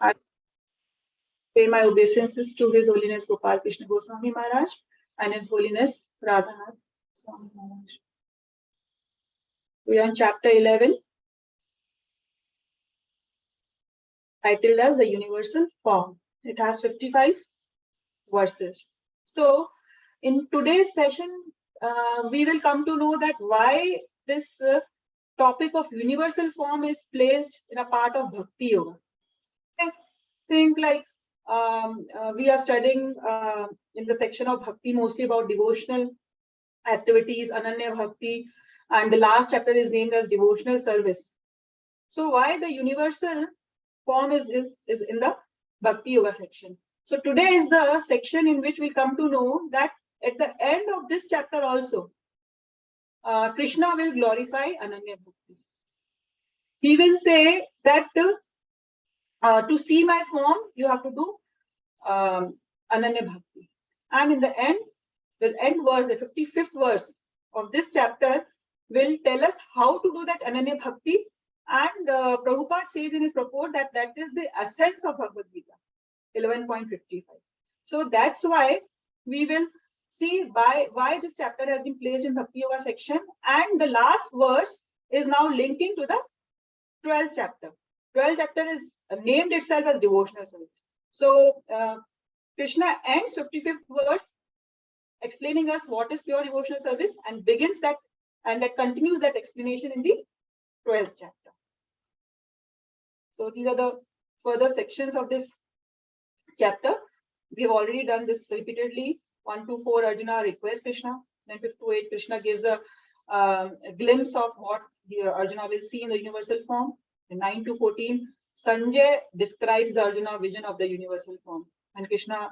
I pay my obeisances to His Holiness Gopal Krishna Goswami Maharaj and His Holiness Radhanath Swami Maharaj. We are on chapter 11, titled as the Universal Form. It has 55 verses. So, in today's session, we will come to know that why this topic of universal form is placed in a part of Bhakti Yoga. I think like we are studying in the section of Bhakti mostly about devotional activities, Ananya Bhakti, and the last chapter is named as devotional service. So why the universal form is in the Bhakti Yoga section. So today is the section in which we come to know that at the end of this chapter also, Krishna will glorify Ananya Bhakti. He will say that to see my form, you have to do Ananya Bhakti. And in the end verse, the 55th verse of this chapter will tell us how to do that Ananya Bhakti. And Prabhupada says in his purport that that is the essence of Bhagavad Gita, 11.55. So that's why we will see why this chapter has been placed in Bhakti Yoga section. And the last verse is now linking to the 12th chapter. 12th chapter is named itself as devotional service. So Krishna ends 55th verse explaining us what is pure devotional service and begins that, and that continues that explanation in the 12th chapter. So these are the further sections of this chapter. We have already done this repeatedly. 1 to 4 Arjuna requests Krishna. Then 5 to 8 Krishna gives a glimpse of what Arjuna will see in the universal form. And 9 to 14 Sanjay describes the Arjuna vision of the universal form. And Krishna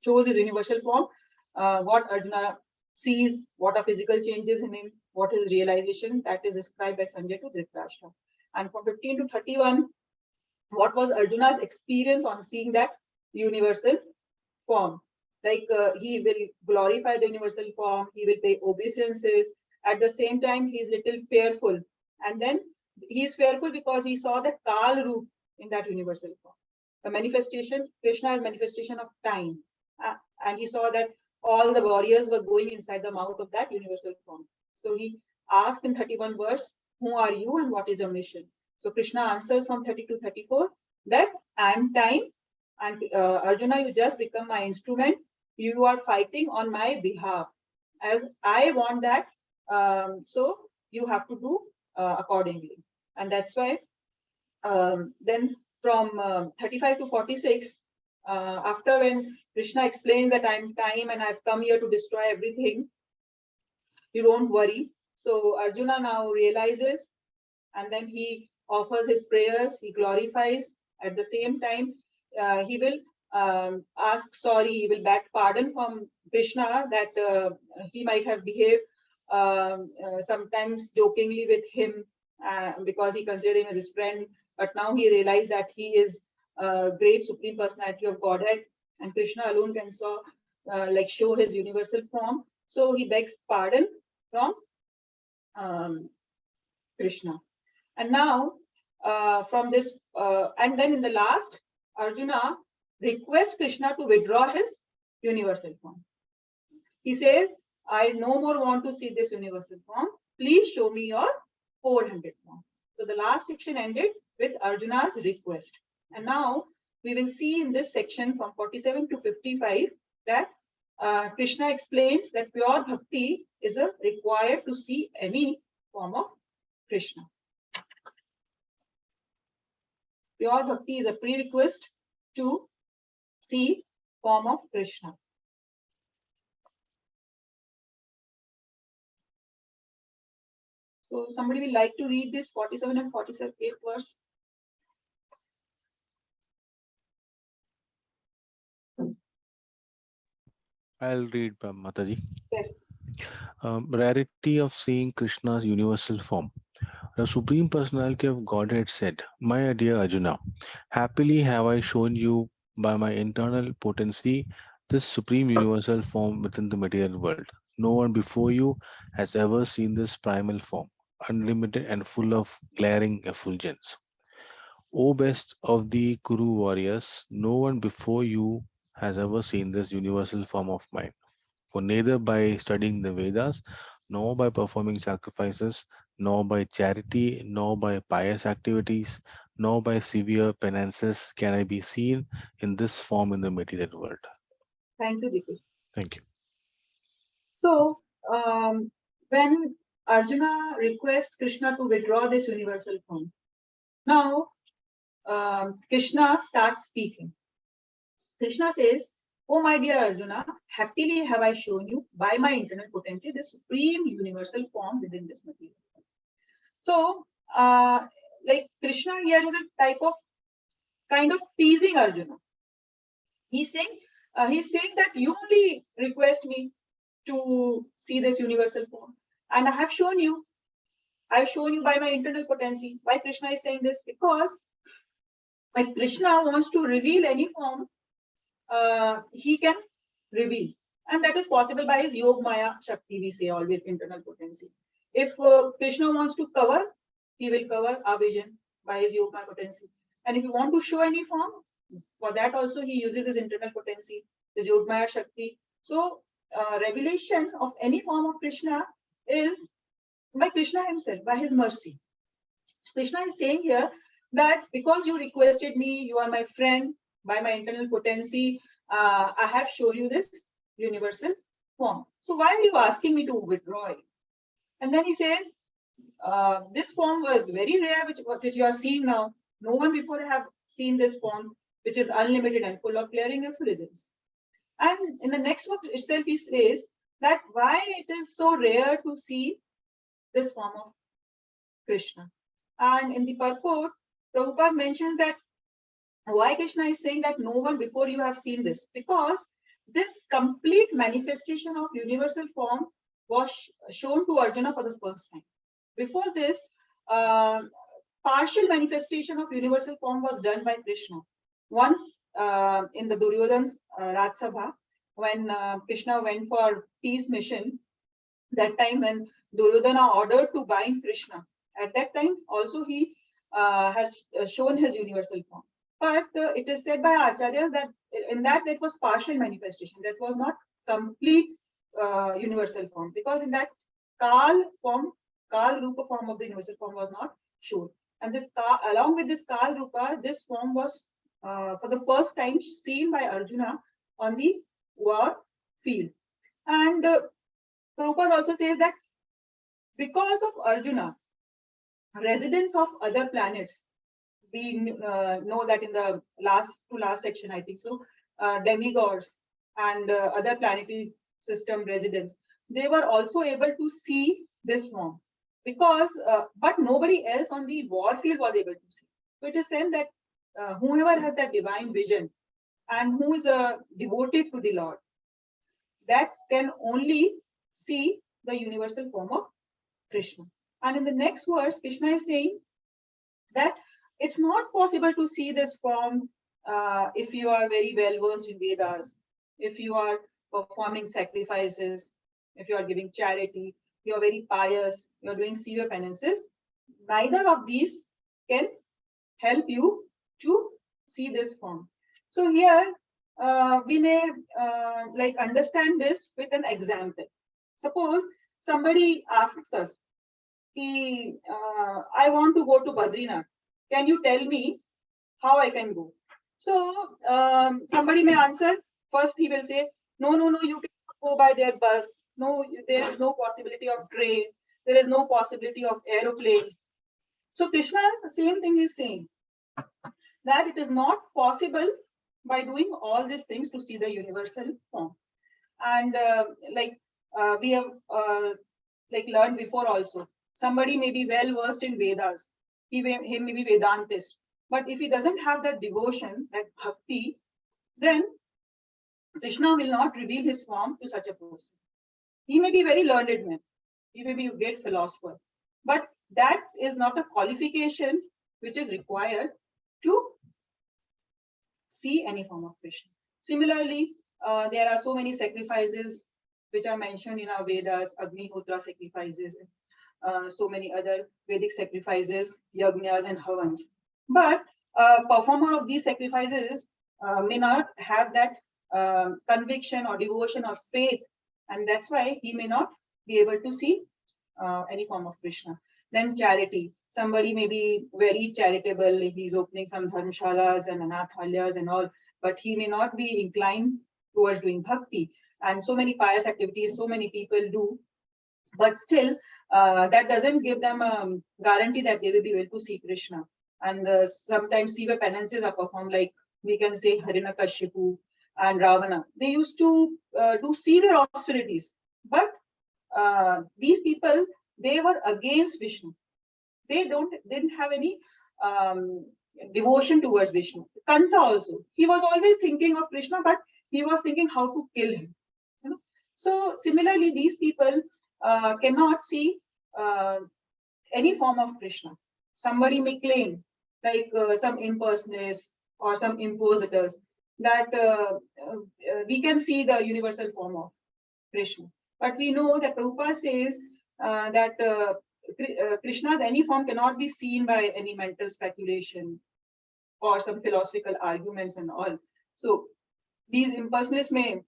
shows his universal form, what Arjuna sees, what are physical changes in him, what is realization, that is described by Sanjay to Dhritarashtra. And from 15 to 31, what was Arjuna's experience on seeing that universal form? Like he will glorify the universal form, he will pay obeisances. At the same time, he is little fearful. And then he is fearful because he saw the Kal Roop in that universal form. The manifestation, Krishna is manifestation of time. And he saw that all the warriors were going inside the mouth of that universal form. So he asked in 31 verse, who are you and what is your mission? So Krishna answers from 30 to 34 that I am time and Arjuna, you just become my instrument. You are fighting on my behalf. As I want that, so you have to do accordingly. And that's why then from 35 to 46, after when Krishna explains that I'm time and I've come here to destroy everything, you don't worry. So Arjuna now realizes, and then he offers his prayers, he glorifies. At the same time, he will ask sorry, he will beg pardon from Krishna that he might have behaved sometimes jokingly with him because he considered him as his friend. But now he realized that he is a great supreme personality of Godhead, and Krishna alone can show his universal form. So he begs pardon from Krishna. And now from this, and then in the last, Arjuna requests Krishna to withdraw his universal form. He says, I no more want to see this universal form. Please show me your 400 form. So the last section ended with Arjuna's request. And now we will see in this section from 47 to 55 that Krishna explains that pure bhakti is required to see any form of Krishna. Pure bhakti is a prerequisite to see form of Krishna. So somebody will like to read this 47 and 48 verse. I'll read, Mataji. Yes. Rarity of seeing Krishna's universal form. The Supreme Personality of Godhead said, My dear Arjuna, happily have I shown you by my internal potency this supreme universal form within the material world. No one before you has ever seen this primal form, unlimited and full of glaring effulgence. O best of the Kuru warriors, no one before you has ever seen this universal form of mine. For neither by studying the Vedas, nor by performing sacrifices, nor by charity, nor by pious activities, nor by severe penances can I be seen in this form in the material world. Thank you, Dipesh. Thank you. So, when Arjuna requests Krishna to withdraw this universal form, now Krishna starts speaking. Krishna says, "Oh, my dear Arjuna, happily have I shown you by my internal potency the supreme universal form within this material." So, like Krishna here is a type of kind of teasing Arjuna. He's saying, that you only request me to see this universal form, and I have shown you. I've shown you by my internal potency. Why Krishna is saying this? Because if Krishna wants to reveal any form, he can reveal, and that is possible by his Yog Maya Shakti. We say always internal potency. If Krishna wants to cover, he will cover our vision by his Yog Maya potency. And if you want to show any form, for that also he uses his internal potency, his Yog Maya Shakti. So revelation of any form of Krishna is by Krishna himself, by his mercy. Krishna is saying here that because you requested me, you are my friend, by my internal potency, I have shown you this universal form. So why are you asking me to withdraw it? And then he says, this form was very rare, which you are seeing now. No one before have seen this form, which is unlimited and full of glaring effulgence. And in the next book itself, he says that why it is so rare to see this form of Krishna. And in the purport, Prabhupada mentions that why Krishna is saying that no one before you have seen this, because this complete manifestation of universal form was shown to Arjuna for the first time. Before this, partial manifestation of universal form was done by Krishna. Once in the Duryodhana's Raj Sabha, when Krishna went for peace mission, that time when Duryodhana ordered to bind Krishna, at that time also he has shown his universal form. But it is said by acharyas that in that it was partial manifestation. That was not complete universal form, because in that Kal form, Kal Rupa form of the universal form was not shown. And this along with this Kal Rupa, this form was for the first time seen by Arjuna on the war field. And Prabhupada also says that because of Arjuna, residents of other planets, we know that in the last section, I think so, demigods and other planetary system residents, they were also able to see this form, because but nobody else on the war field was able to see. So it is said that whoever has that divine vision and who is devoted to the Lord, that can only see the universal form of Krishna. And in the next verse, Krishna is saying that it's not possible to see this form if you are very well versed in Vedas, if you are performing sacrifices, if you are giving charity, you are very pious, you are doing severe penances. Neither of these can help you to see this form. So here we may like understand this with an example. Suppose somebody asks us, I want to go to Badrinath. Can you tell me how I can go? So somebody may answer. First, he will say, no, you can go by their bus. No, there is no possibility of train. There is no possibility of aeroplane. So Krishna, the same thing is saying, that it is not possible by doing all these things to see the universal form. And we have like learned before also, somebody may be well versed in Vedas, he may be Vedantist, but if he doesn't have that devotion, that bhakti, then Krishna will not reveal his form to such a person. He may be very learned man, he may be a great philosopher, but that is not a qualification which is required to see any form of Krishna. Similarly, there are so many sacrifices which are mentioned in our Vedas, Agnihotra sacrifices, so many other Vedic sacrifices, yajnas and havans. But a performer of these sacrifices may not have that conviction or devotion or faith, and that's why he may not be able to see any form of Krishna. Then charity. Somebody may be very charitable, he's opening some dharmshalas and anathalyas and all, but he may not be inclined towards doing bhakti. And so many pious activities, so many people do, but still, that doesn't give them a guarantee that they will be able to see Krishna. And sometimes severe penances are performed, like we can say Hiranyakashipu and Ravana. They used to do severe austerities, but these people, they were against Vishnu. They didn't have any devotion towards Vishnu. Kansa also, he was always thinking of Krishna, but he was thinking how to kill him. You know? So similarly, these people cannot see any form of Krishna. Somebody may claim, like some impersonalists or some impositors, that we can see the universal form of Krishna. But we know that Prabhupada says that Krishna's any form cannot be seen by any mental speculation or some philosophical arguments and all. So these impersonalists may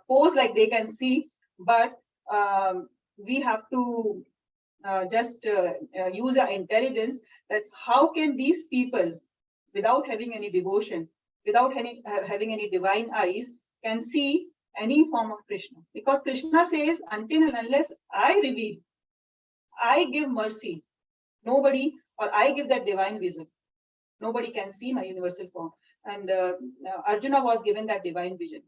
pose like they can see, but we have to just use our intelligence, that how can these people, without having any devotion, without having any divine eyes, can see any form of Krishna? Because Krishna says, until and unless I reveal, I give mercy, nobody, or I give that divine vision, nobody can see my universal form. And Arjuna was given that divine vision.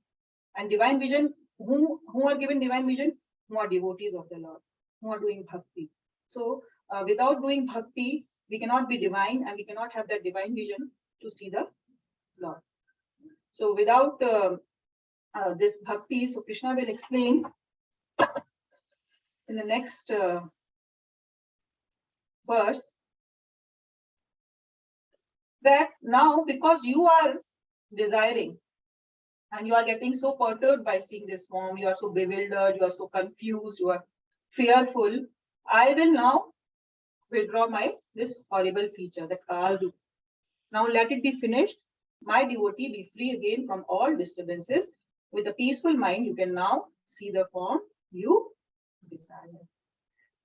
And divine vision, who are given divine vision? Who are devotees of the Lord, who are doing bhakti. So without doing bhakti, we cannot be divine, and we cannot have that divine vision to see the Lord. So without this bhakti, so Krishna will explain in the next verse that now, because you are desiring and you are getting so perturbed by seeing this form, you are so bewildered, you are so confused, you are fearful, I will now withdraw this horrible feature, that Kaldu. Now let it be finished. My devotee, be free again from all disturbances. With a peaceful mind, you can now see the form you desire.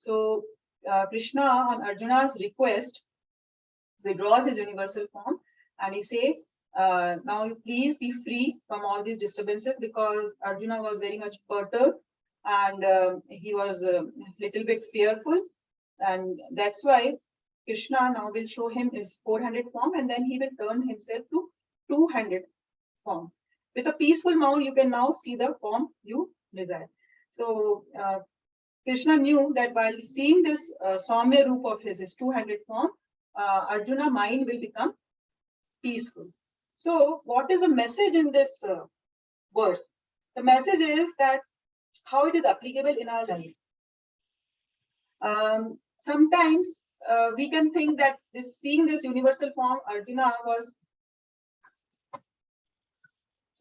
So Krishna, on Arjuna's request, withdraws his universal form, and he say, now you please be free from all these disturbances, because Arjuna was very much perturbed, and he was a little bit fearful, and that's why Krishna now will show him his 400 form, and then he will turn himself to 200 form. With a peaceful mind, you can now see the form you desire. So Krishna knew that while seeing this Saumya Roop of his 200 form, Arjuna mind will become peaceful. So what is the message in this verse? The message is that how it is applicable in our life. Sometimes we can think that seeing this universal form, Arjuna was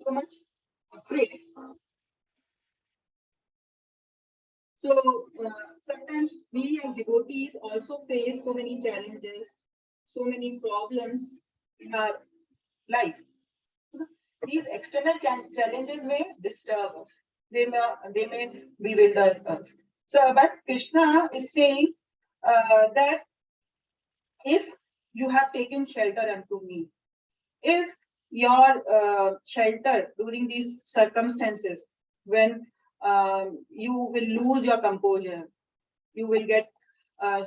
so much afraid. So sometimes we as devotees also face so many challenges, so many problems in our life. These external challenges may disturb us. They may bewilder us. So, but Krishna is saying that if you have taken shelter unto me, if your shelter during these circumstances, when you will lose your composure, you will get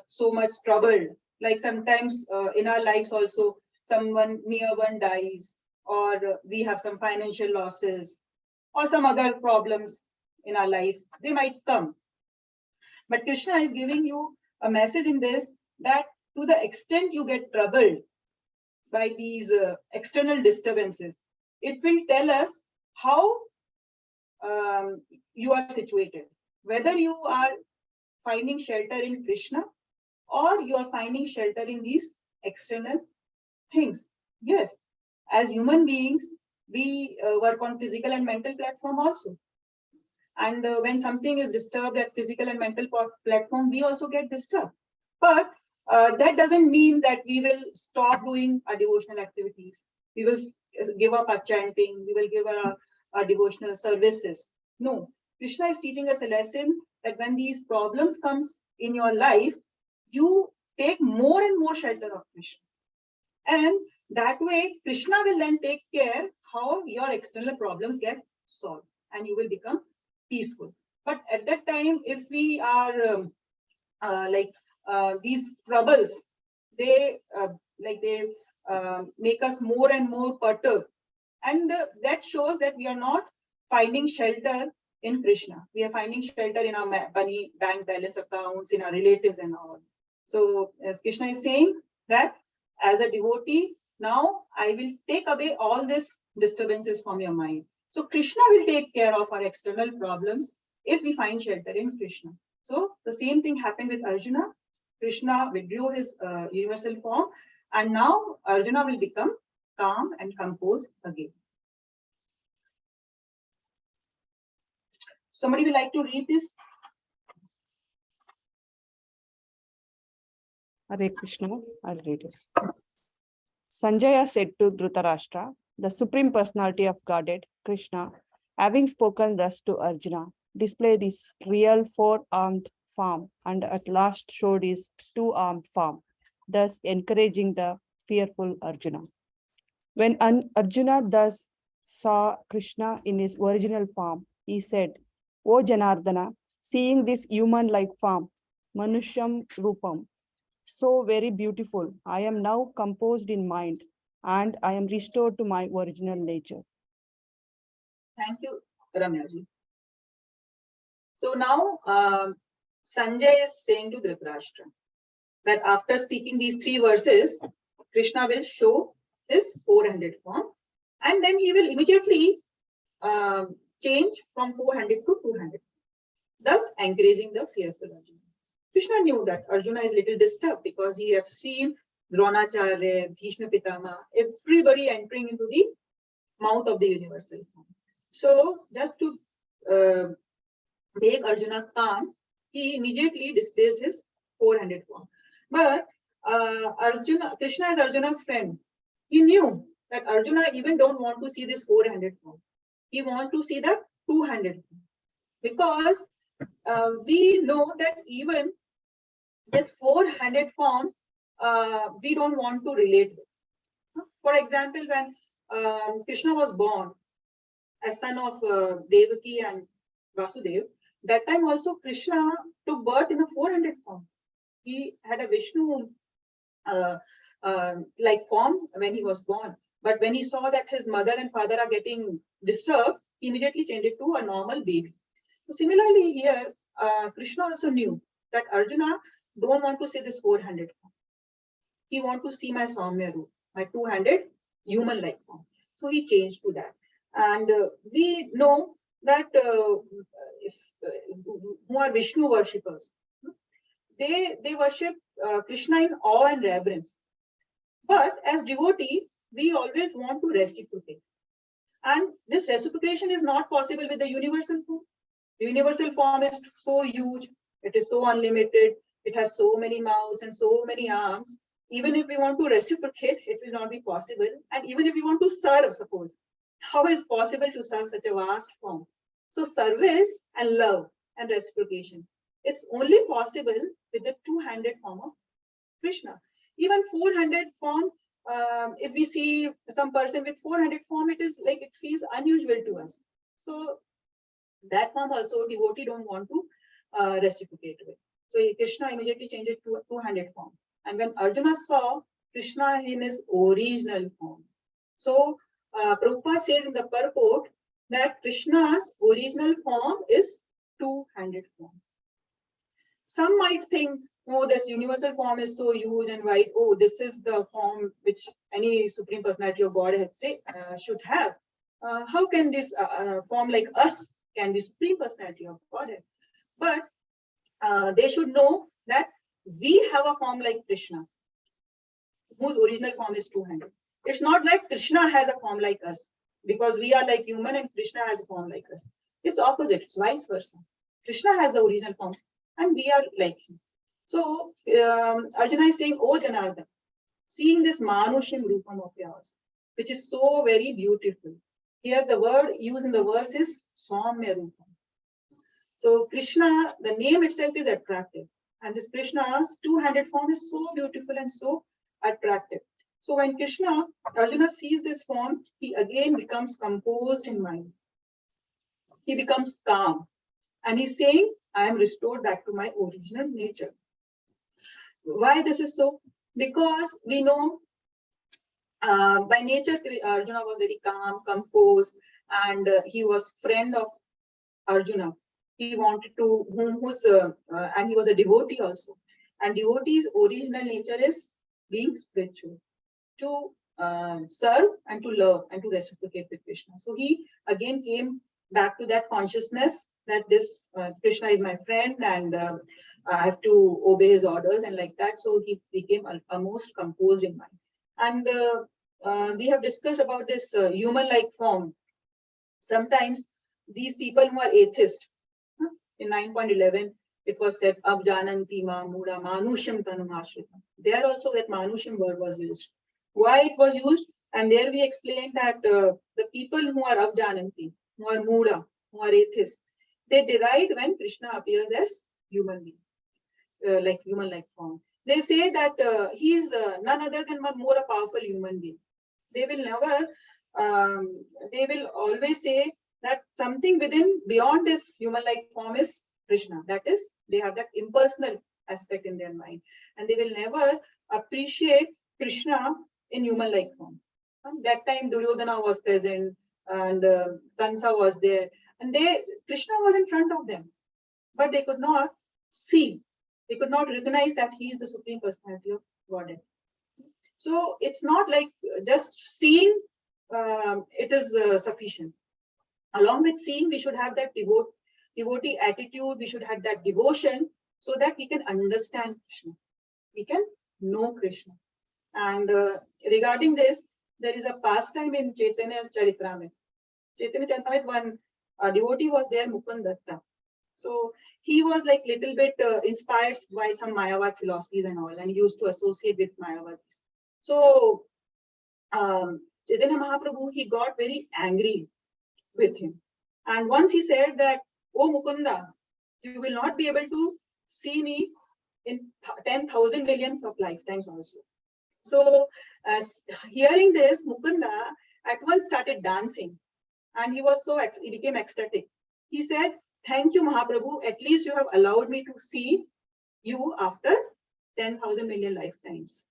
so much troubled. Like sometimes in our lives also, someone near one dies, or we have some financial losses, or some other problems in our life, they might come. But Krishna is giving you a message in this, that to the extent you get troubled by these external disturbances, it will tell us how you are situated, whether you are finding shelter in Krishna or you are finding shelter in these external things. Yes, as human beings, we work on physical and mental platform also. And when something is disturbed at physical and mental platform, we also get disturbed. But That doesn't mean that we will stop doing our devotional activities. We will give up our chanting. We will give our devotional services. No, Krishna is teaching us a lesson that when these problems comes in your life, you take more and more shelter of Krishna. And that way, Krishna will then take care how your external problems get solved and you will become peaceful. But at that time, if we are these troubles, they make us more and more perturbed. And that shows that we are not finding shelter in Krishna. We are finding shelter in our money, bank balance accounts, in our relatives and all. So as Krishna is saying that as a devotee, now I will take away all these disturbances from your mind. So Krishna will take care of our external problems if we find shelter in Krishna. So the same thing happened with Arjuna. Krishna withdrew his universal form, and now Arjuna will become calm and composed again. Somebody would like to read this? Hare Krishna, I'll read it. Sanjaya said to Dhritarashtra, the Supreme Personality of Godhead, Krishna, having spoken thus to Arjuna, displayed his real four-armed form and at last showed his two-armed form, thus encouraging the fearful Arjuna. When Arjuna thus saw Krishna in his original form, he said, O Janardana, seeing this human-like form, Manusham Rupam, so very beautiful, I am now composed in mind and I am restored to my original nature. Thank you, Ramyaji. So now Sanjay is saying to Dhritarashtra that after speaking these 3 verses, Krishna will show his 400 form and then he will immediately change from 400 to 200, thus encouraging the fearful Arjuna. Krishna knew that Arjuna is little disturbed because he has seen Dronacharya, Bhishma Pitama, everybody entering into the mouth of the universal form. So just to make Arjuna calm, he immediately displaced his 400 form. But Krishna is Arjuna's friend. He knew that Arjuna even don't want to see this 400 form. He want to see the 200 form. Because we know that even this 400 form, we don't want to relate with. For example, when Krishna was born as son of Devaki and Vasudev, that time also Krishna took birth in a 400 form. He had a Vishnu like form when he was born. But when he saw that his mother and father are getting disturbed, he immediately changed it to a normal baby. So similarly here, Krishna also knew that Arjuna don't want to see this 400 form. He want to see my Saumya Roop, my 200 human-like form. So he changed to that. And we know that who are Vishnu worshippers, they worship Krishna in awe and reverence. But as devotee, we always want to reciprocate. And this reciprocation is not possible with the universal form. The universal form is so huge, it is so unlimited, it has so many mouths and so many arms. Even if we want to reciprocate, it will not be possible. And even if we want to serve, suppose, how is possible to serve such a vast form? So service and love and reciprocation, it's only possible with the 200 form of Krishna. Even 400 form, if we see some person with 400 form, it is like it feels unusual to us. So that form also devotee don't want to reciprocate with. So Krishna immediately changed it to a 200 form. And when Arjuna saw Krishna in his original form, so Prabhupada says in the purport that Krishna's original form is 200 form. Some might think, oh, this universal form is so huge and wide. Oh, this is the form which any Supreme Personality of Godhead should have. How can this form like us can be Supreme Personality of Godhead? But they should know that we have a form like Krishna, whose original form is 200. It's not like Krishna has a form like us, because we are like human and Krishna has a form like us. It's opposite, it's vice versa. Krishna has the original form and we are like him. So Arjuna is saying, "Oh Janardhan, seeing this Manushim Rupam of yours, which is so very beautiful." Here the word used in the verse is Saumya Rupam. So Krishna, the name itself is attractive. And this Krishna's two-handed form is so beautiful and so attractive. So when Arjuna sees this form, he again becomes composed in mind. He becomes calm. And he's saying, I am restored back to my original nature. Why this is so? Because we know by nature, Arjuna was very calm, composed, and he was friend of Arjuna. He wanted to, and he was a devotee also. And devotee's original nature is being spiritual, to serve and to love and to reciprocate with Krishna. So he again came back to that consciousness that this Krishna is my friend and I have to obey his orders and like that. So he became almost composed in mind. And we have discussed about this human-like form. Sometimes these people who are atheists, in 9.11, it was said, Abjananti ma muda manusham tanumashritam. There also that manusham word was used. Why it was used? And there we explained that the people who are Abjananti, who are muda, who are atheists, they deride when Krishna appears as human being, like human-like form. They say that he is none other than one more a powerful human being. They will never, they will always say that something beyond this human-like form is Krishna. That is, they have that impersonal aspect in their mind. And they will never appreciate Krishna in human-like form. That time Duryodhana was present and Kansa was there. And Krishna was in front of them. But they could not see. They could not recognize that he is the Supreme Personality of Godhead. So it's not like just seeing it is sufficient. Along with seeing, we should have that devotee attitude. We should have that devotion so that we can understand Krishna. We can know Krishna. And regarding this, there is a pastime in Chaitanya Charitamrita. Chaitanya Charitamrita, one devotee was there, Mukund Datta. So he was like little bit inspired by some Mayavad philosophies and all, and he used to associate with Mayavadis. So Chaitanya Mahaprabhu, he got very angry with him. And once he said that, "Oh Mukunda, you will not be able to see me in 10,000 millions of lifetimes also." So hearing this, Mukunda at once started dancing. And he became ecstatic. He said, "Thank you, Mahaprabhu. At least you have allowed me to see you after 10,000 million lifetimes.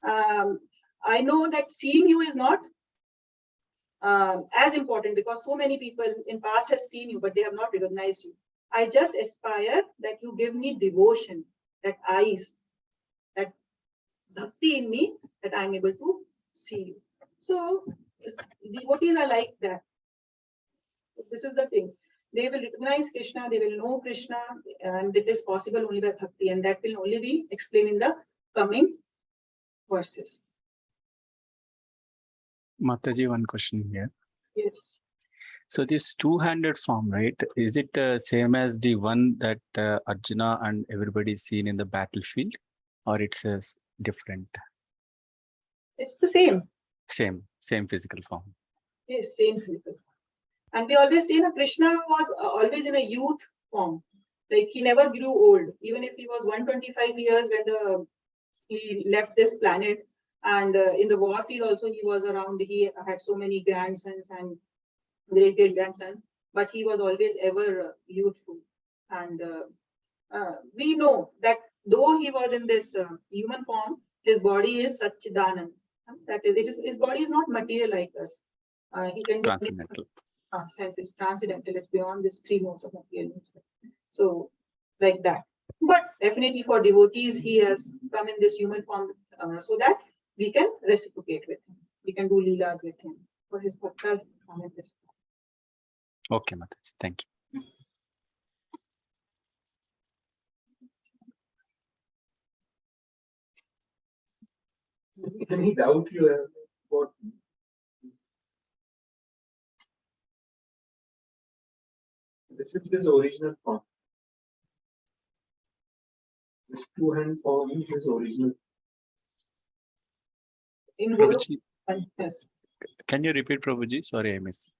I know that seeing you is not as important because so many people in past has seen you, but they have not recognized you. I just aspire that you give me devotion, that eyes, that bhakti in me, that I'm able to see you." So devotees are like that. This is the thing. They will recognize Krishna, they will know Krishna, and it is possible only by bhakti, and that will only be explained in the coming verses. Mataji, one question here. Yes. So this two-handed form, right? Is it same as the one that Arjuna and everybody seen in the battlefield, or it's different? It's the same. Same physical form. Yes, same physical. And we always say that Krishna was always in a youth form. Like he never grew old. Even if he was 125 years when he left this planet, and in the war field also he was around. He had so many grandsons and great grandsons, but he was always ever youthful. And we know that though he was in this human form, his body is Satchidanand. That is, his body is not material like us. He can do sense is transcendental. It's beyond these three modes of material nature. So, like that. But definitely for devotees, he has come in this human form so that we can reciprocate with him. We can do leelas with him. For his bhaktas, come in this form. Okay, Mataji. Thank you. Any doubt you have about this is his original form. this two-hand form is his original. In Golu, Prabhuji, yes. can you repeat, Prabhuji? Sorry, I missed.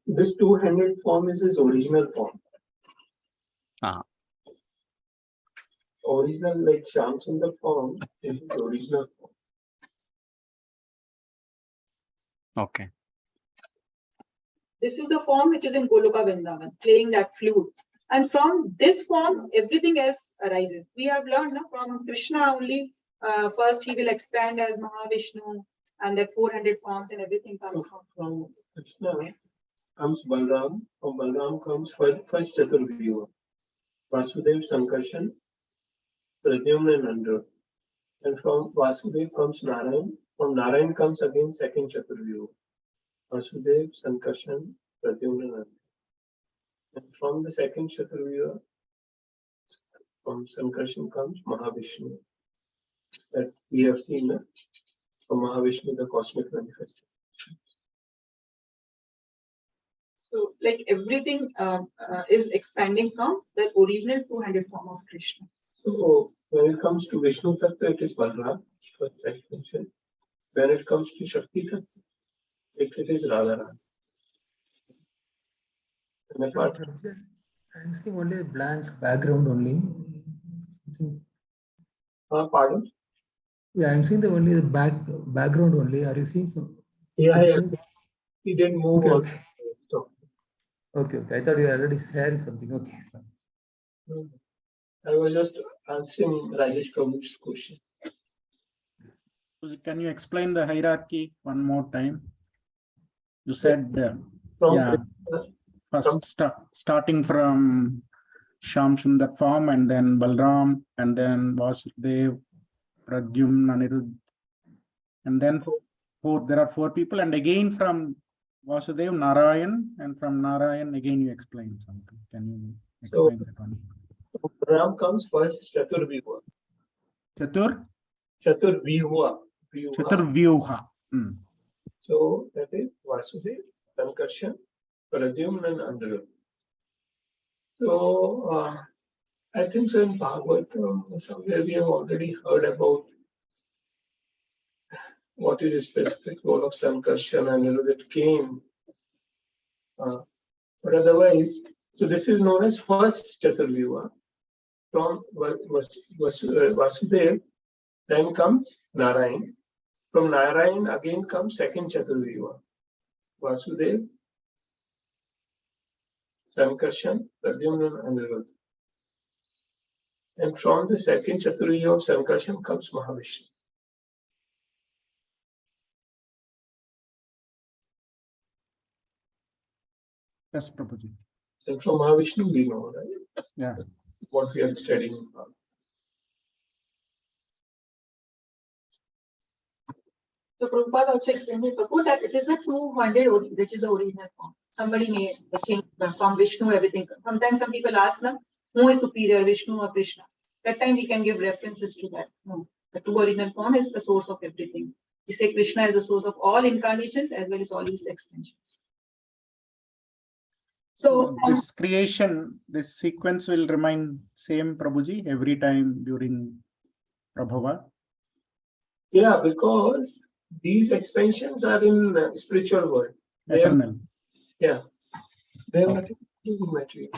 This two-handed form is his original form. Ah. Original, like Shamsundar form, is his original form. Okay. This is the form which is in Goloka Vrindavan, playing that flute. And from this form, everything else arises. We have learned now from Krishna only. First, he will expand as Mahavishnu, and that 400 forms and everything comes So from Krishna comes Balram. From Balram comes first Chaturvyuha. Vasudev, Sankarshan, Pradyumna and Andra. And from Vasudev comes Narayan. From Narayan comes again second Chaturvyuha. Vasudev, Sankarshan, Pradyumna and Andra. And from the second Chaturvyuha, from Sankarshan comes Mahavishnu. That we have seen from Mahavishnu, the cosmic manifestation. So, like everything is expanding from the original 200 form of Krishna. So when it comes to Vishnu Tattva, it is Balram, first extension. When it comes to Shakti Tattva, it is Radharani. And apart I'm seeing only a blank background only. Something. pardon? Yeah, I'm seeing only the background only. Are you seeing some? Yeah, pictures? he didn't move Okay, on. okay. So, Okay. I thought you already shared something. Okay. I was just answering Rajesh Prabhu's question. Can you explain the hierarchy one more time? You said, From yeah, first starting from Shamsundar form, and then Balram, and then Vasudev, Pradyumna, Anirudh, and then there are 4 people, and again from Vasudev, Narayan, and from Narayan again you explain something. Can you explain that one? Ram comes first Chaturvyuha. Chaturvyuha. Chaturvyuha. So that is Vasudev, Sankarshan, Pradyumna and Andra. So I think so in Bhagavatam, somewhere we have already heard about what is the specific role of Sankarshan and it came. But otherwise, so this is known as first Chaturvyuha. From Vasudev, then comes Narayan. From Narayan again comes second Chaturvyuha. Vasudev, Sankarshan, Pradyumna and Anirudh. And from the second Chaturvyuha of Sankarshan comes Mahavishnu. Yes, Prabhuji. And from Mahavishnu we know, right? Yeah. What we are studying about. So Prabhupada also explained it before that it is the 200 which is the original form. Somebody may change from Vishnu, everything. Sometimes some people ask them, who is superior, Vishnu or Krishna? That time we can give references to that. No, the 2 original form is the source of everything. We say Krishna is the source of all incarnations as well as all his extensions. So this creation, this sequence will remain same, Prabhuji, every time during Prabhava? Yeah, because these expansions are in spiritual world. They have, Eternal. yeah, they have Okay. nothing to do with material.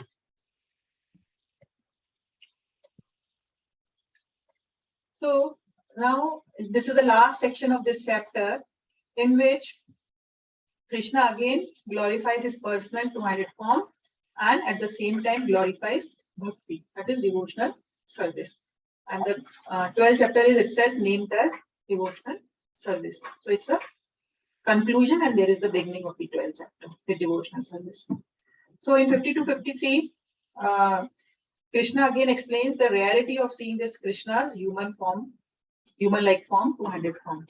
So now this is the last section of this chapter in which Krishna again glorifies his personal 200 form and at the same time glorifies bhakti, that is devotional service. And the 12th chapter is itself named as devotional service. So it's a conclusion and there is the beginning of the 12th chapter, the devotional service. So in 52-53, Krishna again explains the rarity of seeing this Krishna's human form, human-like form, 200 form.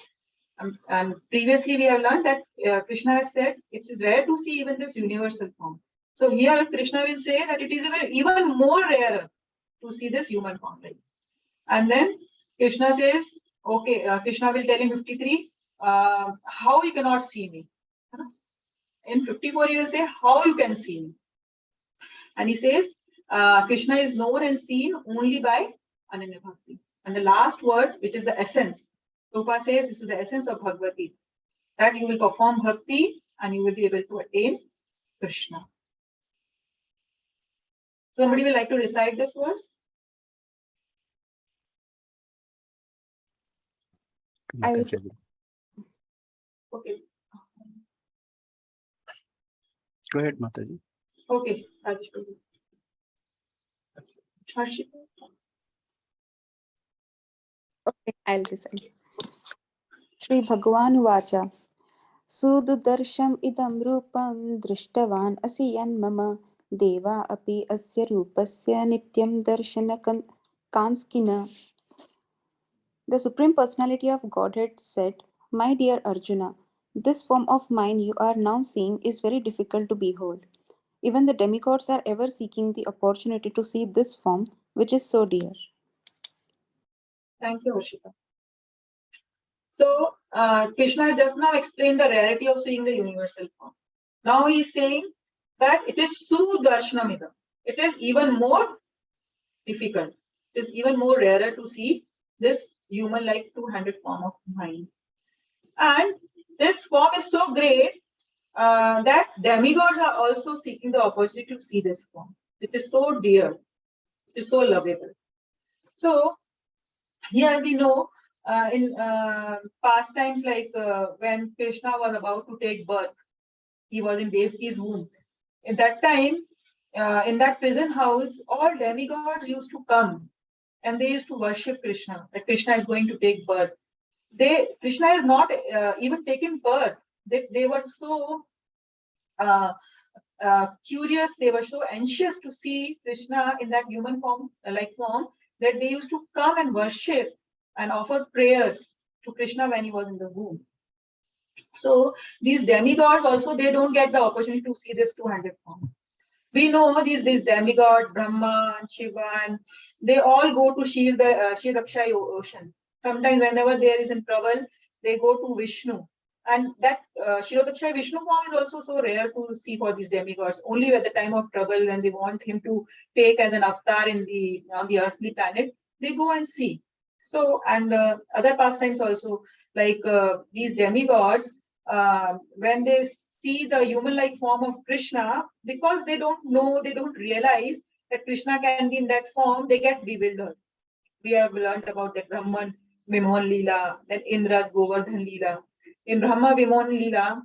And previously we have learned that Krishna has said it is rare to see even this universal form. So here Krishna will say that it is even more rarer to see this human form. Right? And then Krishna says, okay, Krishna will tell in 53, how you cannot see me. In 54 he will say, how you can see me. And he says, Krishna is known and seen only by Ananya Bhakti. And the last word, which is the essence, Prabhupada says this is the essence of Bhagavati, that you will perform bhakti and you will be able to attain Krishna. Somebody will like to recite this verse? I will- Mataji. Okay. Go ahead, Mataji. Okay. Rajesh Prabhu. Harshita. Okay, I'll recite. Shri Bhagavan Vacha. Sududarsham idam rupam drishtavan asi yanmama deva api asya rupasya nityam darshana kanskina. The Supreme Personality of Godhead said, My dear Arjuna, this form of mine you are now seeing is very difficult to behold. Even the demigods are ever seeking the opportunity to see this form, which is so dear. Thank you, Harshita. So, Krishna just now explained the rarity of seeing the universal form. Now he is saying that it is sudarshanamidam. It is even more difficult. It is even more rarer to see this human-like two-handed form of mine. And this form is so great that demigods are also seeking the opportunity to see this form. It is so dear. It is so lovable. So here we know in past times, like when Krishna was about to take birth, he was in Devaki's womb. In that time, in that prison house, all demigods used to come and they used to worship Krishna, that Krishna is going to take birth. Krishna is not even taken birth. They were so curious, they were so anxious to see Krishna in that human form, that they used to come and worship and offer prayers to Krishna when he was in the womb. So these demigods also, they don't get the opportunity to see this two-handed form. We know these demigod, Brahma and Shiva, and they all go to Shidaksha ocean. Sometimes whenever there is in trouble, they go to Vishnu. And that Shirodaksha Vishnu form is also so rare to see for these demigods. Only at the time of trouble, when they want him to take as an avatar on the earthly planet, they go and see. So, and other pastimes also, like these demigods, when they see the human-like form of Krishna, because they don't know, they don't realize that Krishna can be in that form, they get bewildered. We have learned about that Brahman Vimohan Leela, then Indra's Govardhan Leela. In Brahma Vimohan Leela,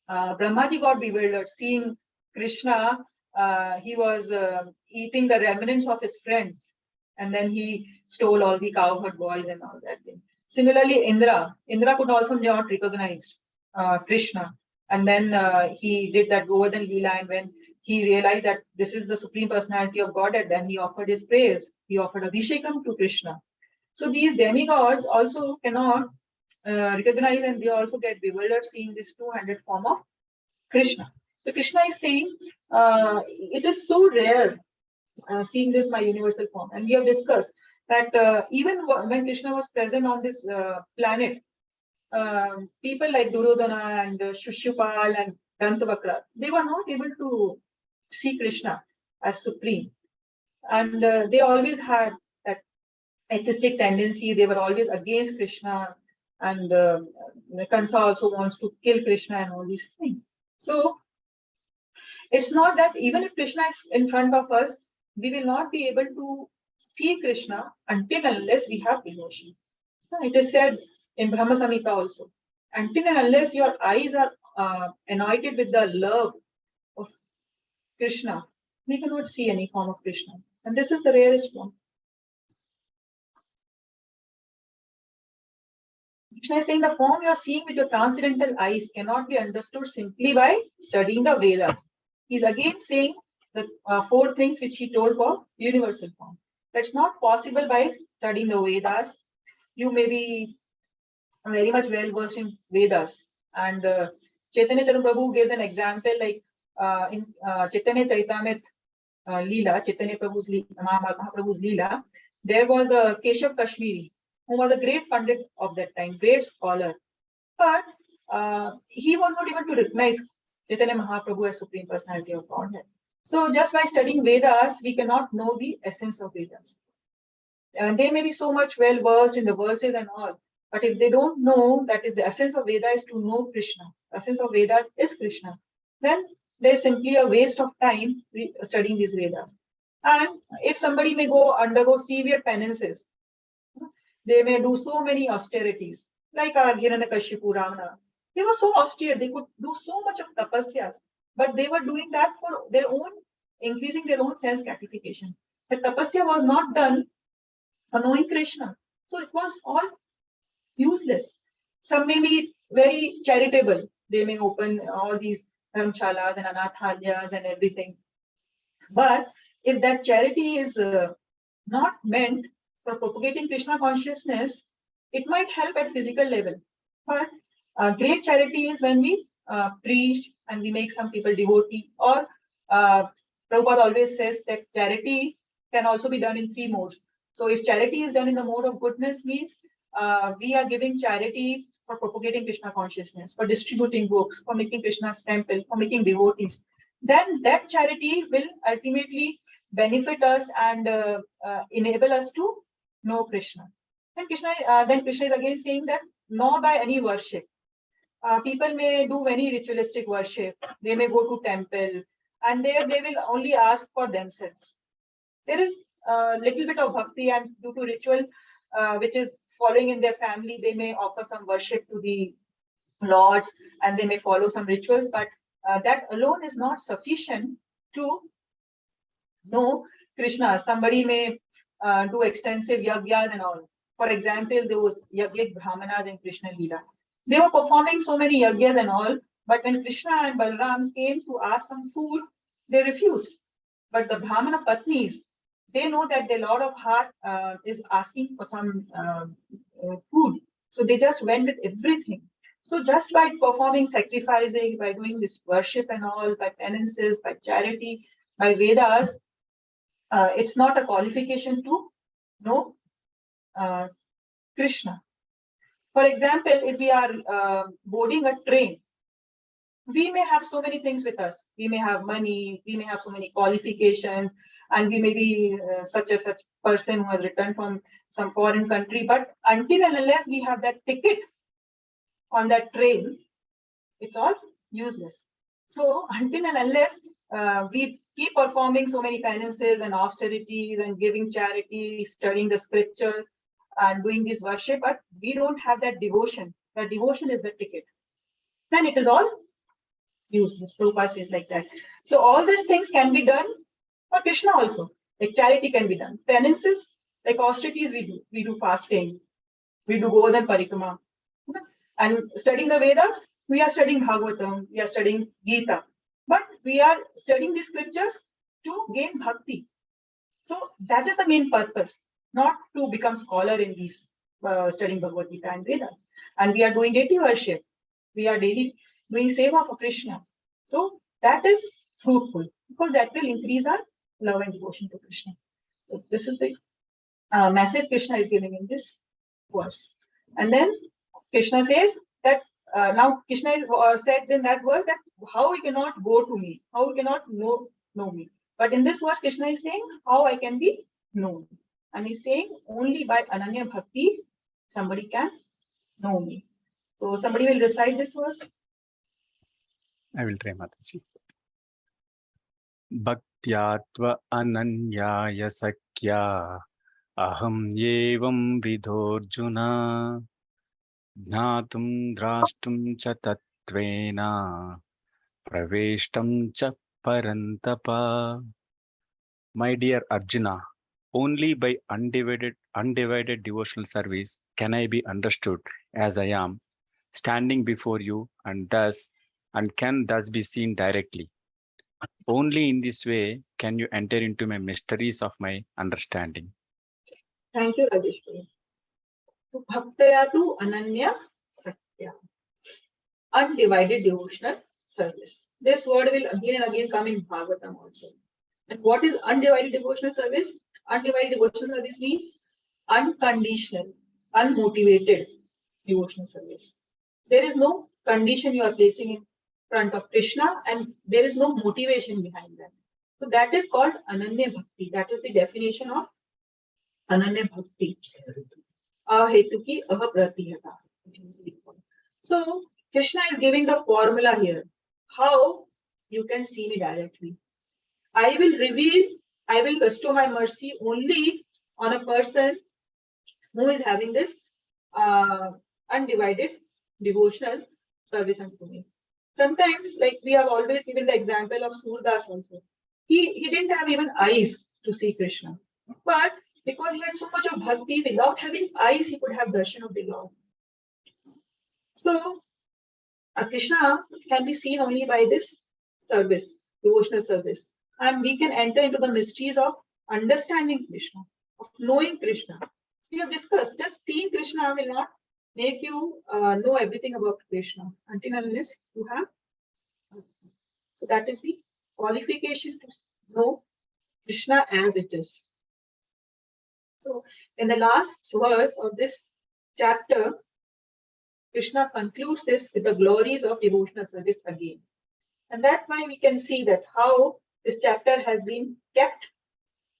Brahmaji got bewildered seeing Krishna. He was eating the remnants of his friends, and then he stole all the cowherd boys and all that thing. Similarly, Indra could also not recognize Krishna, and then he did that Govardhan Leela, and when he realized that this is the Supreme Personality of Godhead, then he offered his prayers. He offered Abhishekam to Krishna. So these demigods also cannot recognize, and they also get bewildered seeing this two-handed form of Krishna. So Krishna is saying, it is so rare seeing this my universal form. And we have discussed that even when Krishna was present on this planet, people like Duryodhana and Shushupal and Dantavakra, they were not able to see Krishna as supreme. And they always had that atheistic tendency. They were always against Krishna. And Kansa also wants to kill Krishna and all these things. So it's not that even if Krishna is in front of us, we will not be able to see Krishna until unless we have devotion. It is said in Brahma Samhita also, until and unless your eyes are anointed with the love of Krishna, we cannot see any form of Krishna. And this is the rarest form. Krishna is saying the form you are seeing with your transcendental eyes cannot be understood simply by studying the Vedas. He's again saying the 4 things which he told for universal form. That's not possible by studying the Vedas. You may be very much well versed in Vedas. And Chaitanya Charan Prabhu gives an example like in Chaitanya Charitamrita Leela, Chaitanya Mahaprabhu's Leela, there was a Keshav Kashmiri, who was a great Pandit of that time, great scholar. But he was not able to recognize Chaitanya Mahaprabhu as Supreme Personality of Godhead. So just by studying Vedas, we cannot know the essence of Vedas. And they may be so much well versed in the verses and all, but if they don't know that is the essence of Veda is to know Krishna, the essence of Veda is Krishna, then there's simply a waste of time studying these Vedas. And if somebody may undergo severe penances, they may do so many austerities, like our Hiranyakashipu Ravana. They were so austere, they could do so much of tapasyas, but they were doing that for their own, increasing their own sense gratification. The tapasya was not done for knowing Krishna. So it was all useless. Some may be very charitable. They may open all these dharmshalas and anathalyas and everything. But if that charity is not meant for propagating Krishna consciousness, it might help at physical level. But great charity is when we preach and we make some people devotee. Or Prabhupada always says that charity can also be done in 3 modes. So if charity is done in the mode of goodness, means we are giving charity for propagating Krishna consciousness, for distributing books, for making Krishna's temple, for making devotees. Then that charity will ultimately benefit us and enable us to know Krishna. And then Krishna is again saying that not by any worship. People may do very ritualistic worship. They may go to temple, and there they will only ask for themselves. There is a little bit of bhakti, and due to ritual, which is following in their family, they may offer some worship to the lords, and they may follow some rituals, but that alone is not sufficient to know Krishna. Somebody may do extensive yagyas and all. For example, there was yagyic brahmanas in Krishna Leela. They were performing so many yagyas and all, but when Krishna and Balram came to ask some food, they refused. But the Brahmana Patnis, they know that their Lord of Heart is asking for some food. So they just went with everything. So just by performing sacrificing, by doing this worship and all, by penances, by charity, by Vedas, it's not a qualification to know Krishna. For example, if we are boarding a train, we may have so many things with us. We may have money, we may have so many qualifications, and we may be such a such person who has returned from some foreign country. But until and unless we have that ticket on that train, it's all useless. So until and unless we keep performing so many penances and austerities and giving charity, studying the scriptures and doing this worship, but we don't have that devotion. That devotion is the ticket. Then it is all useless. Prabhupada says like that. So all these things can be done for Krishna also. Like charity can be done. Penances, like austerities, we do fasting, we do Govardhan Parikrama. And studying the Vedas, we are studying Bhagavatam, we are studying Gita. But we are studying the scriptures to gain bhakti. So that is the main purpose, not to become scholar in these studying Bhagavad Gita and Vedas. And we are doing deity worship. We are daily doing seva for Krishna. So that is fruitful because that will increase our love and devotion to Krishna. So this is the message Krishna is giving in this verse. And then Krishna says that now Krishna said in that verse that how he cannot go to me, how he cannot know me. But in this verse, Krishna is saying how I can be known. And he's saying only by Ananya Bhakti, somebody can know me. So somebody will recite this verse. I will try, Mataji. Bhaktyatva ananyaya sakya aham yevam vidorjuna jnatum drashtum cha tatvena praveshtam cha parantapa. My dear Arjuna, only by undivided devotional service can I be understood as I am, standing before you, and can thus be seen directly. Only in this way can you enter into my mysteries of my understanding. Thank you, Rajeshwari. So, Bhaktayatu Ananya Satya. Undivided devotional service. This word will again and again come in Bhagavatam also. And what is undivided devotional service? Undivided devotional service means unconditional, unmotivated devotional service. There is no condition you are placing in front of Krishna, and there is no motivation behind that. So that is called Ananya Bhakti. That is the definition of Ananya Bhakti. Ahetuki ahapratiyata. So Krishna is giving the formula here. How you can see me directly. I will bestow my mercy only on a person who is having this undivided devotional service unto me. Sometimes, like we have always given the example of Surdas also. He didn't have even eyes to see Krishna. But because he had so much of bhakti, without having eyes, he could have darshan of the Lord. So Krishna can be seen only by this service, devotional service. And we can enter into the mysteries of understanding Krishna, of knowing Krishna. We have discussed, just seeing Krishna will not make you know everything about Krishna until and unless you have. So that is the qualification to know Krishna as it is. So in the last verse of this chapter, Krishna concludes this with the glories of devotional service again. And that's why we can see that how this chapter has been kept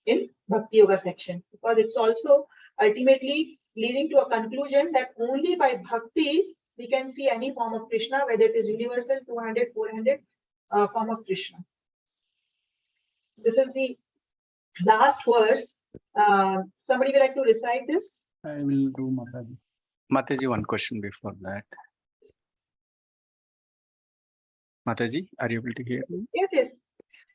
in Bhakti Yoga section, because it's also ultimately leading to a conclusion that only by bhakti we can see any form of Krishna, whether it is universal, 200, 400 form of Krishna. This is the last verse. Somebody would like to recite this? I will do Mataji. Mataji, one question before that. Mataji, are you able to hear me? Yes, yes.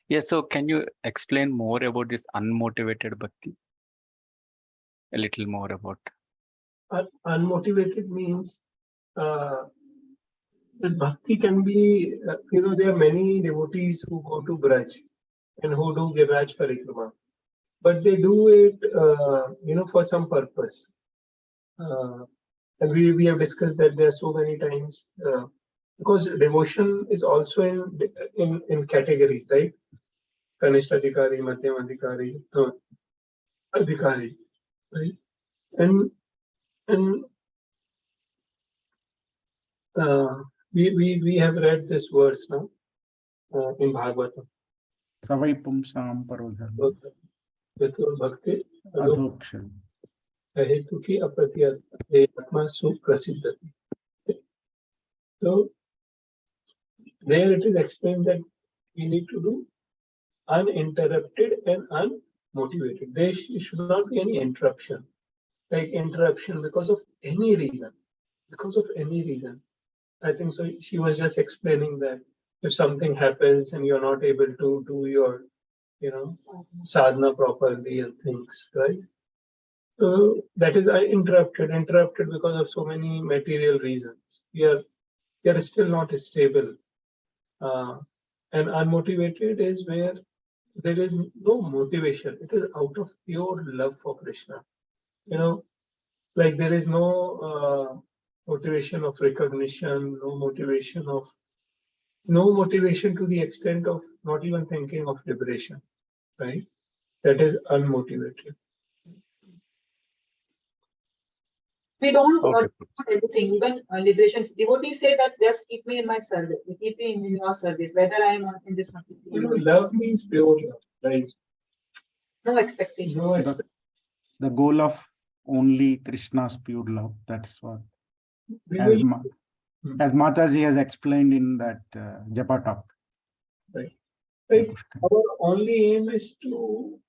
Yes, so can you explain more about this unmotivated bhakti? A little more about. Unmotivated means that bhakti can be, there are many devotees who go to Braj and who do Giriraj Parikrama, but they do it, for some purpose. And we have discussed that there are so many times because devotion is also in categories, right? Kanishta Adhikari, Madhyam Adhikari, Adhikari, right? And we have read this verse now in Bhagavatam. Savai Pumsam Parodharma. Yatur Bhakti Adhokshan. Ahetuki Apratiyatma Suprasiddhati. So there it is explained that we need to do uninterrupted and unmotivated. There should not be any interruption, like interruption because of any reason. Because of any reason. I think so. She was just explaining that if something happens and you're not able to do your, sadhana properly and things, right? So that is interrupted because of so many material reasons. We are still not stable. And unmotivated is where there is no motivation. It is out of pure love for Krishna. Like there is no motivation of recognition, no motivation to the extent of not even thinking of liberation, right? That is unmotivated. We don't Okay. want everything, even liberation. Devotees say that just keep me in my service, keep me in your service, whether I am in this market. Love means pure love, right? No expectation. No expectation. The goal of only Krishna's pure love. That's what. As Mataji has explained in that Japa talk. Right. Our only aim is to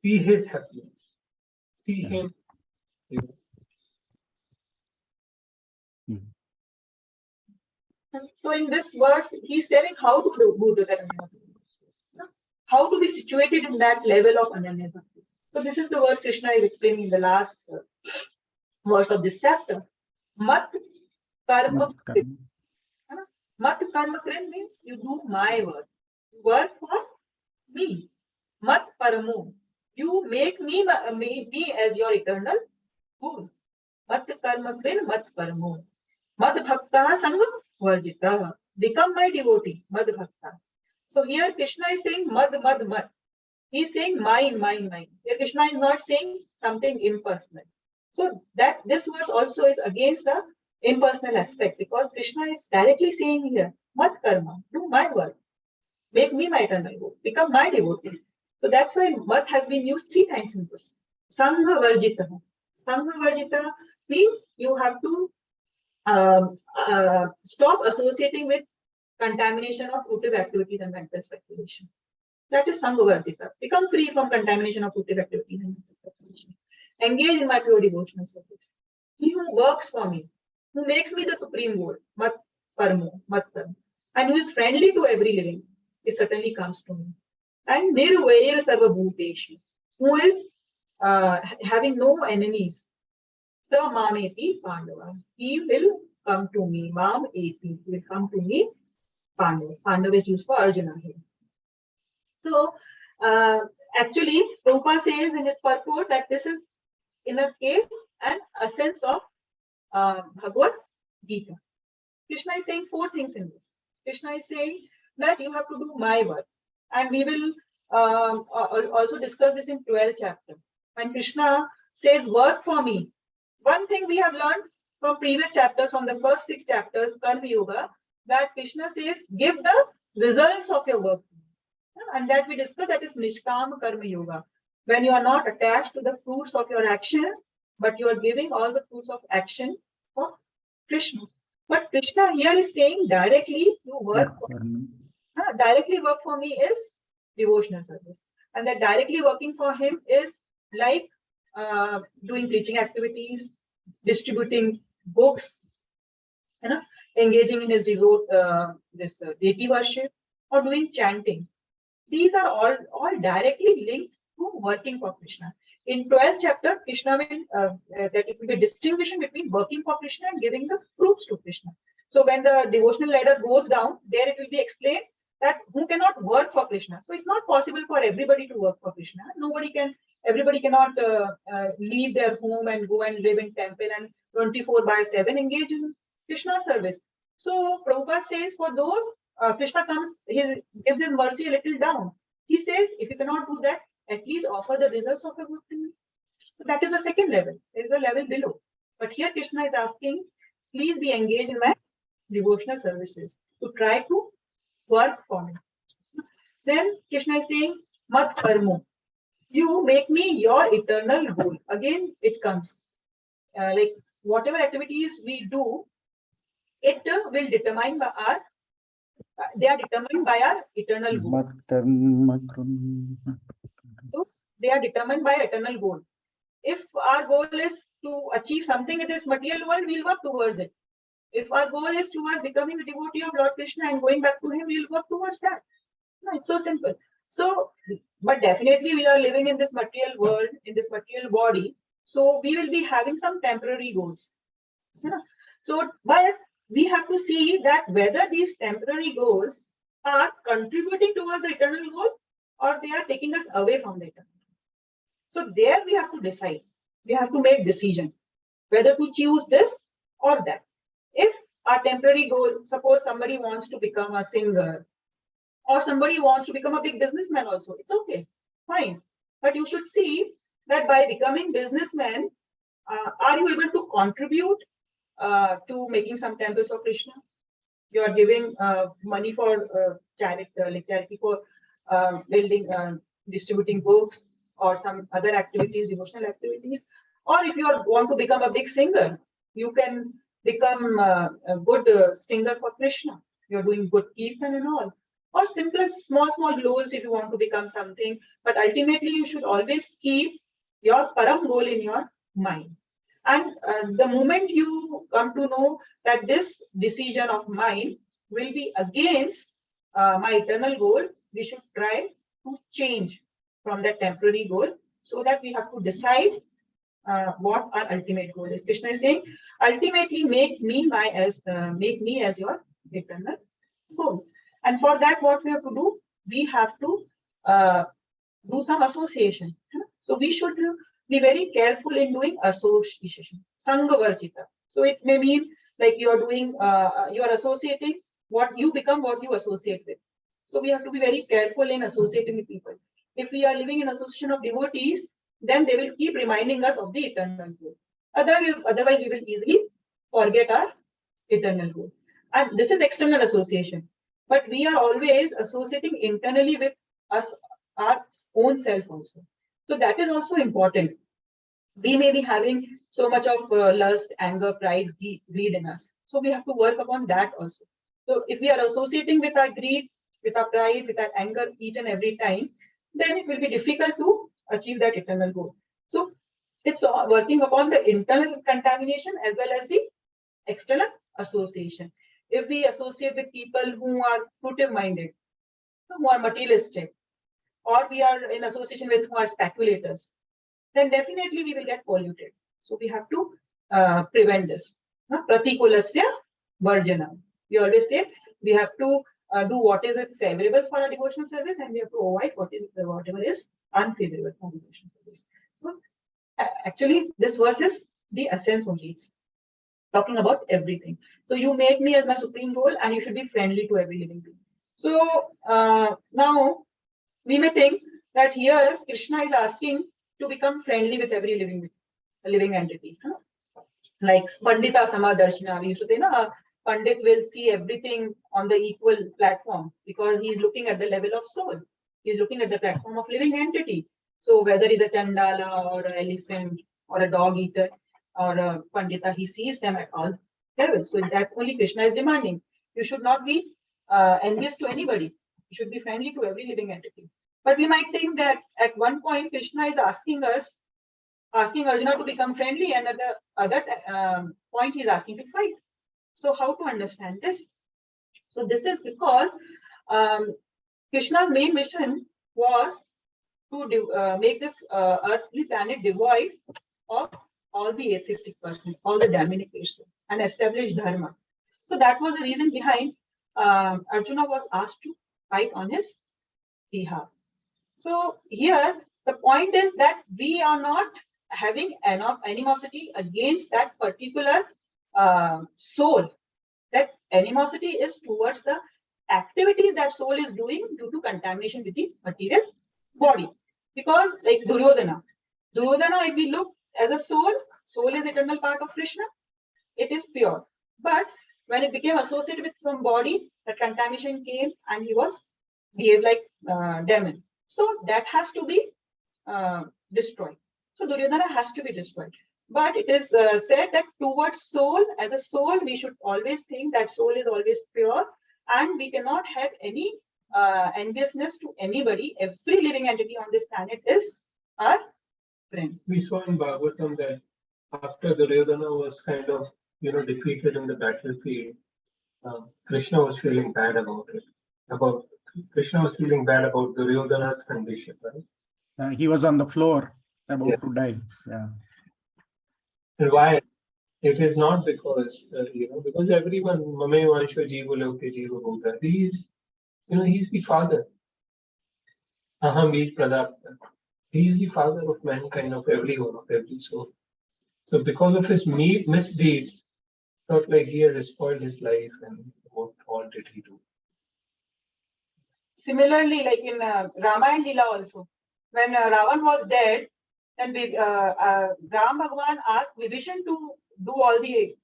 see his happiness, see him. So in this verse, he's telling how to do the Ananya, how to be situated in that level of Ananya Bhakti. So this is the verse Krishna is explaining in the last verse of this chapter. Mat karma krit. Mat karma krit means you do my work. You work for me. Mat paramo. You make me as your eternal good. Mat karma krit mat paramo. Mad bhakta sang varjita. Become my devotee. Mad bhakta. So here Krishna is saying mad. He's saying mine. Here Krishna is not saying something impersonal. So that this verse also is against the impersonal aspect, because Krishna is directly saying here, mat karma, do my work. Make me my eternal goal. Become my devotee. So that's why mat has been used 3 times in this. Sangha varjita. Sangha varjita means you have to stop associating with contamination of fruitive activities and mental speculation. That is Sangha varjita. Become free from contamination of fruitive activities and mental speculation. Engage in my pure devotional service. He who works for me, who makes me the supreme goal, mat parmo, and who is friendly to every living, he certainly comes to me. And nirvair sarva bhuteshu, who is having no enemies, the mameti pandava, he will come to me. Mam eti, he will come to me. Pandava. Pandava is used for Arjuna here. So actually, Prabhupada says in his purport that this is in a case and a sense of Bhagavad Gita. Krishna is saying 4 things in this. Krishna is saying that you have to do my work, and we will also discuss this in 12th chapter. When Krishna says work for me, one thing we have learned from previous chapters, from the first 6 chapters, Karma Yoga, that Krishna says give the results of your work, and that we discuss, that is Nishkam Karma Yoga, when you are not attached to the fruits of your actions, but you are giving all the fruits of action for Krishna. But Krishna here is saying directly you work for me. Directly work for me is devotional service, and that directly working for him is like doing preaching activities, distributing books, engaging in his deity worship, or doing chanting. These are all directly linked to working for Krishna. In 12th chapter, Krishna will that it will be distinguishing between working for Krishna and giving the fruits to Krishna. So when the devotional ladder goes down, there it will be explained that who cannot work for Krishna. So it's not possible for everybody to work for Krishna. Everybody cannot leave their home and go and live in temple and 24/7 engage in Krishna service. So Prabhupada says for those, Krishna gives his mercy a little down. He says, if you cannot do that, at least offer the results of your work to me. So that is the second level. There is a level below. But here Krishna is asking, please be engaged in my devotional services to try to work for me. Then Krishna is saying, mat karmo, you make me your eternal goal. Again, it comes. Like whatever activities we do, it will determine by our they are determined by our eternal goal. So they are determined by eternal goal. If our goal is to achieve something in this material world, we'll work towards it. If our goal is towards becoming a devotee of Lord Krishna and going back to him, we'll work towards that. No, it's so simple. So, but definitely we are living in this material world, in this material body. So we will be having some temporary goals. So, but we have to see that whether these temporary goals are contributing towards the eternal goal or they are taking us away from the eternal goal. So there we have to decide. We have to make decision whether to choose this or that. If our temporary goal, suppose somebody wants to become a singer or somebody wants to become a big businessman also, it's okay, fine. But you should see that by becoming businessman, are you able to contribute to making some temples for Krishna? You are giving money for charity for building, distributing books or some other activities, devotional activities. Or if you want to become a big singer, you can become a good singer for Krishna. You're doing good kirtan and all. Or simple small goals if you want to become something. But ultimately, you should always keep your param goal in your mind. And the moment you come to know that this decision of mine will be against my eternal goal, we should try to change from that temporary goal so that we have to decide what our ultimate goal is. Krishna is saying, ultimately make me as your eternal goal. And for that, what we have to do? We have to do some association. So we should be very careful in doing association. Sangha varjita. So it may mean like you are doing, you are associating what you become, what you associate with. So we have to be very careful in associating with people. If we are living in association of devotees, then they will keep reminding us of the eternal goal. Otherwise, we will easily forget our eternal goal. And this is external association. but we are always associating internally with us, our own self also. So that is also important. We may be having so much of lust, anger, pride, greed in us. So we have to work upon that also. So if we are associating with our greed, with our pride, with our anger each and every time, then it will be difficult to achieve that eternal goal. So it's working upon the internal contamination as well as the external association. If we associate with people who are fruitive minded, who are materialistic, or we are in association with who are speculators, then definitely we will get polluted. So we have to prevent this. Pratikulasya varjana. We always say we have to do what is favorable for our devotional service, and we have to avoid whatever is unfavorable for devotional service. So actually, this verse is the essence only. It's talking about everything. So you make me as my supreme goal, and you should be friendly to every living being. So now we may think that here Krishna is asking to become friendly with every living entity. Like Pandita Samadarshana, we used to say, no, Pandit will see everything on the equal platform because he is looking at the level of soul. He is looking at the platform of living entity. So whether it's a Chandala or an elephant or a dog eater or a Pandita, he sees them at all levels. So that only Krishna is demanding. You should not be envious to anybody. You should be friendly to every living entity. But we might think that at one point Krishna is asking Arjuna to become friendly, and at the other point he's asking to fight. So how to understand this? So this is because Krishna's main mission was to make this earthly planet devoid of all the atheistic persons, all the demonic persons, and establish dharma. So that was the reason behind Arjuna was asked to fight on his behalf. So here the point is that we are not having enough animosity against that particular soul. That animosity is towards the activities that soul is doing due to contamination with the material body. Because like Duryodhana, if we look as a soul is eternal part of Krishna. It is pure. But when it became associated with some body, the contamination came and he was behaved like demon. So that has to be destroyed. So Duryodhana has to be destroyed. But it is said that towards soul, as a soul, we should always think that soul is always pure, and we cannot have any enviousness to anybody. Every living entity on this planet is our friend. We saw in Bhagavatam that after Duryodhana was kind of defeated in the battlefield, Krishna was feeling bad about it. Krishna was feeling bad about Duryodhana's condition, right? He was on the floor about to die. Yeah. And why? It is not because because everyone Mame Vansho Jiva Loke Jiva Bhuta. He's the father. Aham is Pradapta. He is the father of mankind, of everyone, of every soul. So because of his misdeeds, not like he has spoiled his life, and what all did he do? Similarly, like in Rama and Leela also, when Ravan was dead, then Ram Bhagwan asked Vibhishan to do all the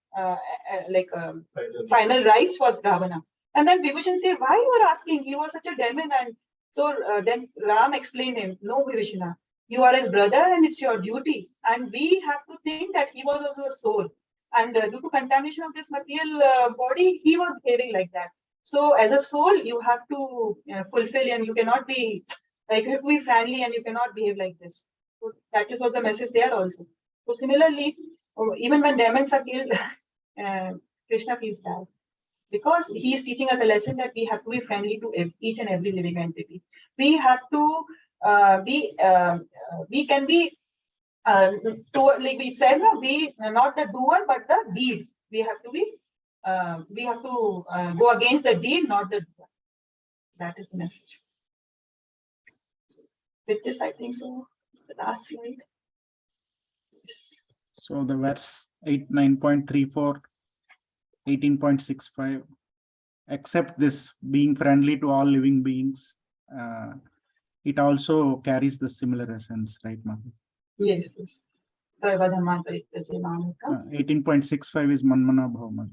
final rites for Ravana. And then Vibhishan said, why you are asking? He was such a demon. And so then Ram explained him, no, Vibhishana, you are his brother and it's your duty. And we have to think that he was also a soul. And due to contamination of this material body, he was behaving like that. So as a soul, you have to fulfill, and you cannot be like, you have to be friendly and you cannot behave like this. So that was the message there also. So similarly, even when demons are killed, Krishna feels bad because he is teaching us a lesson that we have to be friendly to each and every living entity. We have to we can be like we said, no, we not the doer but the deed. We have to be go against the deed, not the doer. That is the message. With this, I think so. The last slide. Yes. So the verse 9.34, 18.65, except this being friendly to all living beings, it also carries the similar essence, right, Mother? Yes, yes. 18.65 is Manmana Bhava.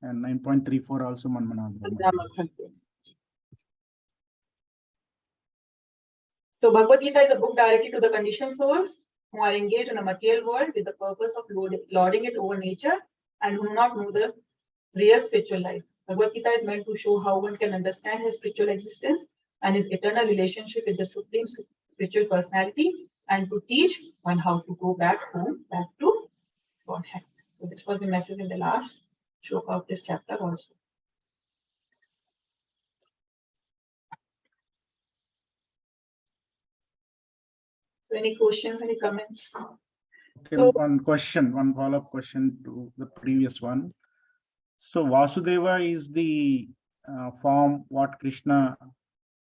And 9.34 also Manmanadram. So Bhagavad Gita is a book directed to the conditioned souls who are engaged in a material world with the purpose of lording it over nature and who do not know the real spiritual life. Bhagavad Gita is meant to show how one can understand his spiritual existence and his eternal relationship with the Supreme Spiritual Personality, and to teach one how to go back home, back to Godhead. So this was the message in the last shloka of this chapter also. So any questions, any comments? Okay, So- one follow-up question to the previous one. So Vasudeva is the form what Krishna